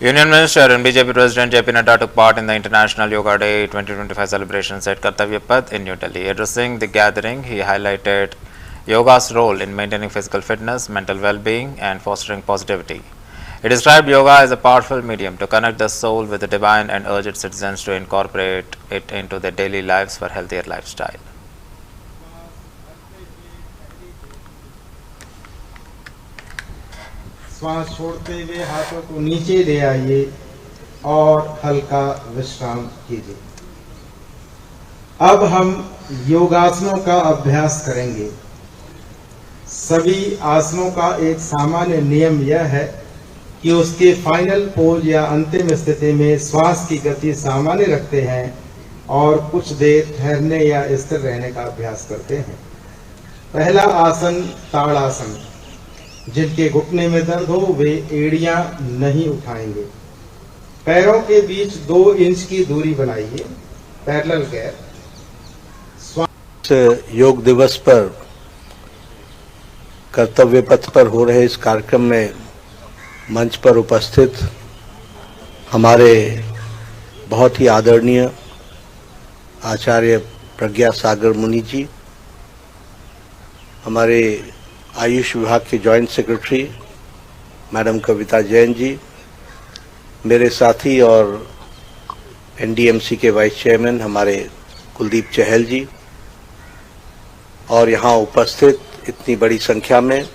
Union Minister and BJP President JP Nadda took part in the International Yoga Day 2025 celebrations at Kartavya Path in New Delhi. Addressing the gathering, he highlighted yoga's role in maintaining physical fitness, mental well-being, and fostering positivity. He described yoga as a powerful medium to connect the soul with the divine and urged citizens to incorporate it into their daily lives for healthier lifestyle. श्वास छोड़ते हुए हाथों को नीचे ले आइए और हल्का विश्राम कीजिए। अब हम योगासनों का अभ्यास करेंगे। सभी आसनों का एक सामान्य नियम यह है कि उसके फाइनल पोज या अंतिम स्थिति में श्वास की गति सामान्य रखते हैं और कुछ देर ठहरने या स्थिर रहने का अभ्यास करते हैं। पहला आसन ताड़ासन। जिनके घुटने में दर्द हो वे एड़ियां नहीं उठाएंगे। पैरों के बीच 2 इंच की दूरी बनाइए। Parallel gap. योग दिवस पर कर्तव्य पथ पर हो रहे इस कार्यक्रम में मंच पर उपस्थित हमारे बहुत ही आदरणीय आचार्य प्रज्ञा सागर मुनि जी, हमारे आयुष विभाग के joint secretary madam Kavita Jain ji, मेरे साथी और एनडीएमसी के वाइस चेयरमैन हमारे कुलदीप चहल जी, और यहाँ उपस्थित इतनी बड़ी संख्या में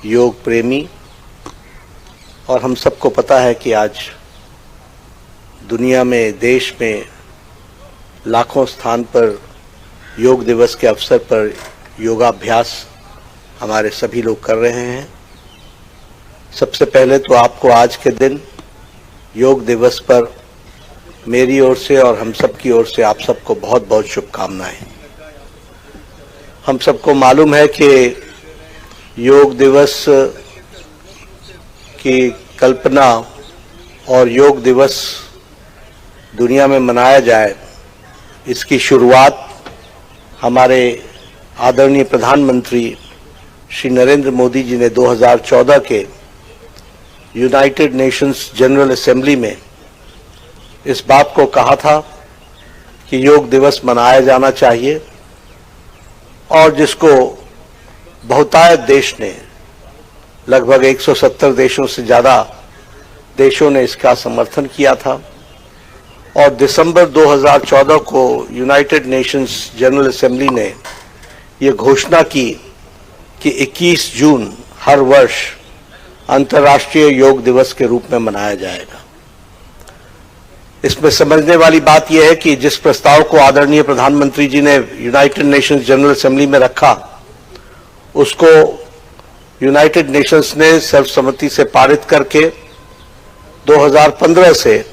योग प्रेमी। और हम सबको पता है कि आज दुनिया में, देश में लाखों स्थान पर योग दिवस के अवसर पर योगाभ्यास हमारे सभी लोग कर रहे हैं। सबसे पहले तो आपको आज के दिन योग दिवस पर मेरी ओर से और हम सब की ओर से आप सबको बहुत बहुत शुभकामनाएं। हम सबको मालूम है कि योग दिवस की कल्पना और योग दिवस दुनिया में मनाया जाए, इसकी शुरुआत हमारे आदरणीय प्रधानमंत्री श्री नरेंद्र मोदी जी ने 2014 के यूनाइटेड नेशंस जनरल असेंबली में इस बात को कहा था कि योग दिवस मनाया जाना चाहिए, और जिसको बहुतायत देश ने, लगभग 170 देशों से ज़्यादा देशों ने इसका समर्थन किया था। और दिसंबर 2014 को यूनाइटेड नेशंस जनरल असेंबली ने ये घोषणा की कि 21 जून हर वर्ष अंतर्राष्ट्रीय योग दिवस के रूप में मनाया जाएगा। इसमें समझने वाली बात यह है कि जिस प्रस्ताव को आदरणीय प्रधानमंत्री जी ने यूनाइटेड नेशंस जनरल असेंबली में रखा, उसको यूनाइटेड नेशंस ने सर्वसम्मति से पारित करके 2015 से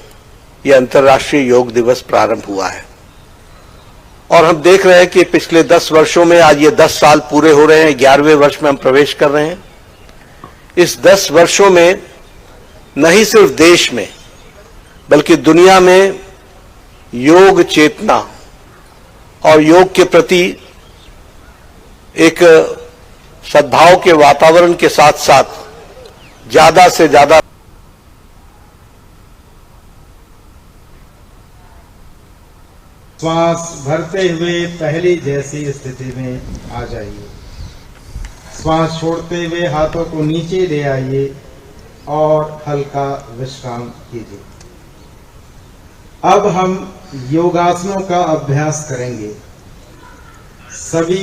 यह अंतर्राष्ट्रीय योग दिवस प्रारंभ हुआ है। और हम देख रहे हैं कि पिछले 10 वर्षों में आज ये 10 साल पूरे हो रहे हैं, 11वें वर्ष में हम प्रवेश कर रहे हैं। इस 10 वर्षों में न ही सिर्फ देश में बल्कि दुनिया में योग चेतना और योग के प्रति एक सद्भाव के वातावरण के साथ साथ ज्यादा से ज्यादा श्वास भरते हुए पहली जैसी स्थिति में आ जाइए। श्वास छोड़ते हुए हाथों को नीचे ले आइए और हल्का विश्राम कीजिए। अब हम योगासनों का अभ्यास करेंगे। सभी